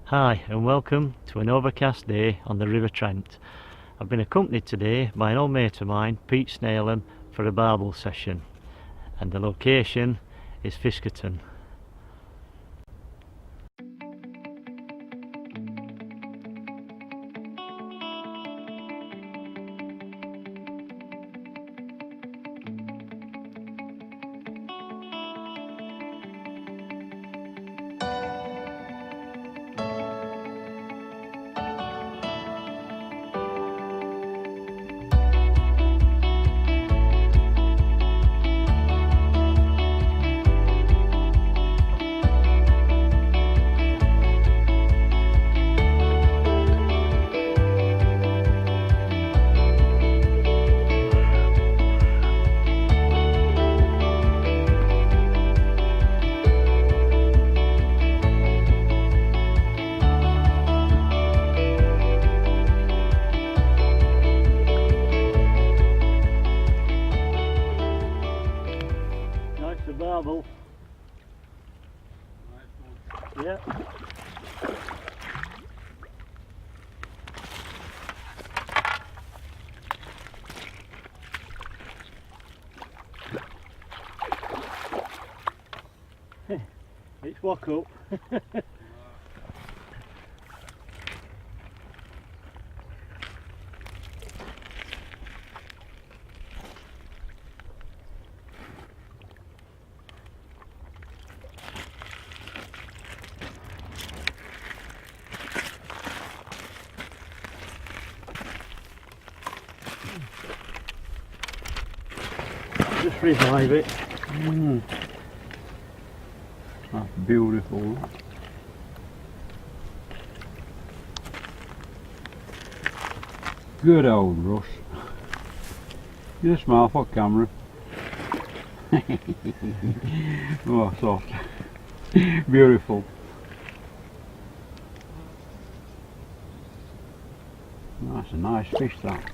Hi and welcome to an overcast day on the River Trent. I've been accompanied today by an old mate of mine, Pete Snailham, for a barbel session, and the location is Fiskerton. The barbel. Yep. It's walk up. Just revive it. That's beautiful. Good old Russ. You smile for camera. Oh, soft. Beautiful. That's a nice fish, that.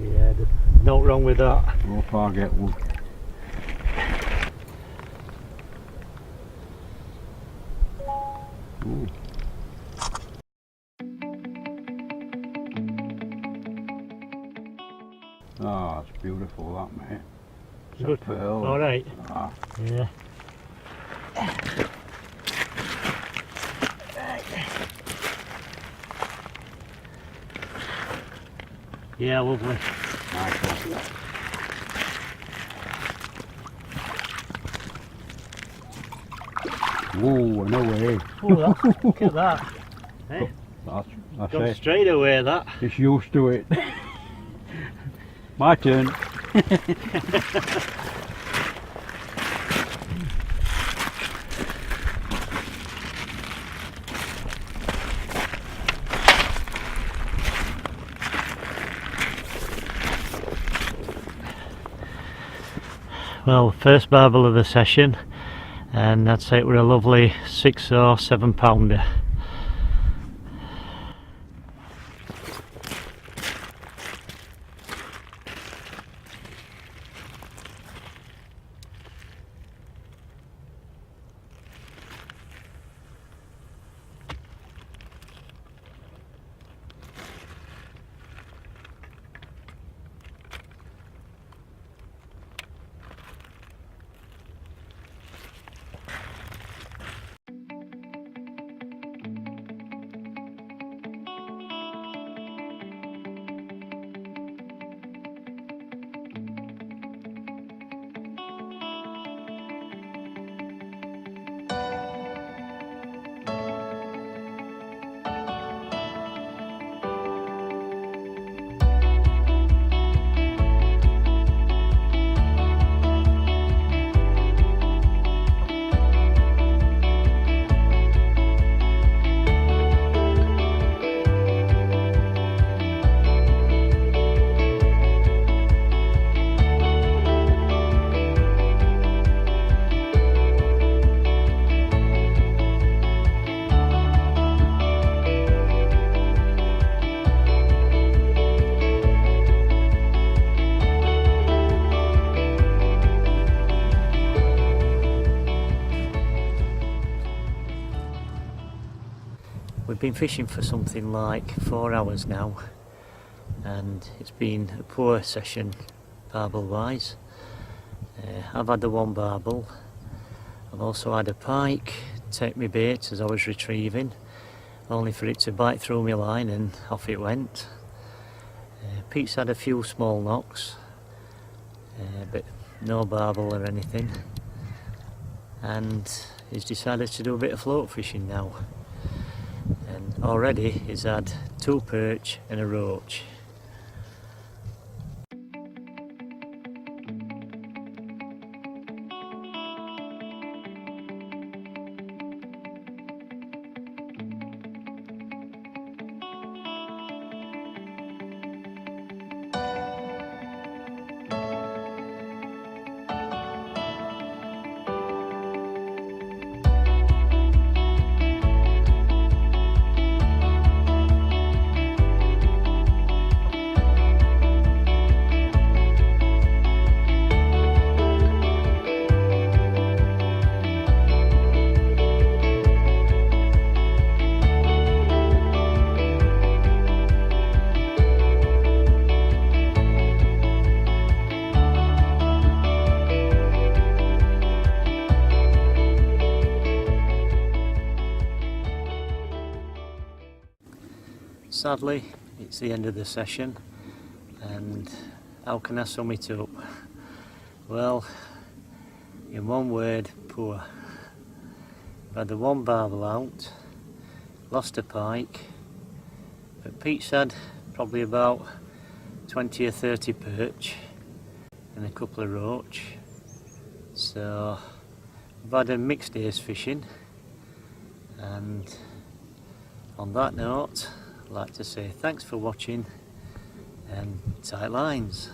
Yeah, there's no wrong with that. Hope I get one. Ooh. Oh, it's beautiful, that, mate. It's Good. a pearl. All right. Ah. Yeah. Yeah, lovely. Nice one. Whoa, no way. Oh, look at that. Hey, That's gone it. straight away, that. It's used to it. My turn. Well, first barbel of the session, and I'd say it were a lovely 6 or 7 pounder. We've been fishing for something like 4 hours now, and it's been a poor session barbel wise. I've had the one barbel. I've also had a pike take me bait as I was retrieving, only for it to bite through my line and off it went. Pete's had a few small knocks, but no barbel or anything, and he's decided to do a bit of float fishing now, and already he's had 2 perch and a roach. Sadly, it's the end of the session, and how can I sum it up? Well, in one word, poor. I've had the one barbel out, lost a pike, but Pete's had probably about 20 or 30 perch and a couple of roach. So I've had a mixed day's fishing, and on that note, I'd like to say thanks for watching and tight lines.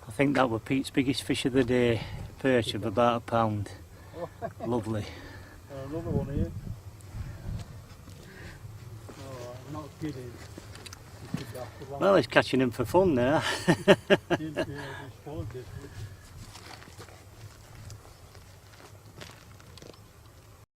I think that was Pete's biggest fish of the day, perch of about £1. Lovely. Another one here. Oh, I'm not kidding. Well, he's catching them for fun now.